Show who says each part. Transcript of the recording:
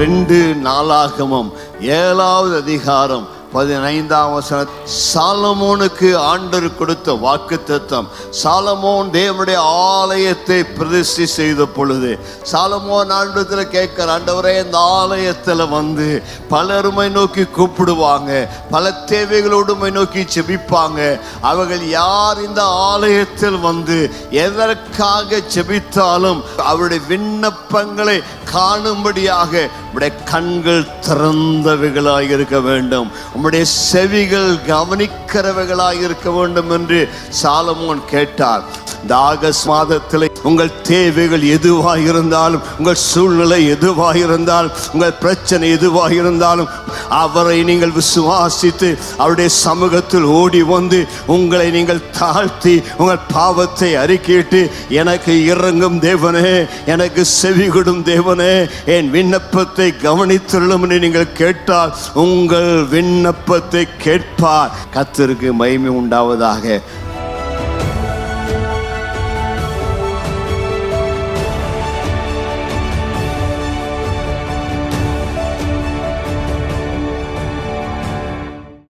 Speaker 1: 2 நாளாகமம் 7வது அதிகாரம் 15ஆம் வசனம். சாலமோனுக்கு ஆண்டவர் கொடுத்த வாக்குத்தத்தம். சாலமோன் தேவனுடைய ஆலயத்தை பிரதிஷ்டை செய்த பொழுது சாலமோன் ஆண்டவத்தில் கேட்கிற, ஆண்டவரே இந்த ஆலயத்தில் வந்து பலருமை நோக்கி கூப்பிடுவாங்க, பல தேவைகளோடுமை நோக்கி செபிப்பாங்க. அவர்கள் யார் இந்த ஆலயத்தில் வந்து எதற்காக செபித்தாலும் அவருடைய விண்ணப்பங்களை காணும்படியாக உம்முடைய கண்கள் திறந்தவைகளாக இருக்க வேண்டும், உம்முடைய செவிகள் கவனிக்கிறவைகளாக இருக்க வேண்டும் என்று சாலமோன் கேட்டார். இந்த ஆகஸ்ட் மாதத்தில் உங்கள் தேவைகள் எதுவாக இருந்தாலும், உங்கள் சூழ்நிலை எதுவாக இருந்தாலும், உங்கள் பிரச்சனை எதுவாக இருந்தாலும் அவரை நீங்கள் விசுவாசித்து அவருடைய சமூகத்தில் ஓடி வந்து உங்களை நீங்கள் தாழ்த்தி உங்கள் பாவத்தை அறிக்கையிட்டு, எனக்கு இறங்கும் தேவனே, எனக்கு செவிகொடும் தேவனே, என் விண்ணப்பத்தை கவனித்துள்ளும் என்று நீங்கள் கேட்டால் உங்கள் விண்ணப்பத்தை கேட்பார். கர்த்தருக்கு மகிமை உண்டாவதாக.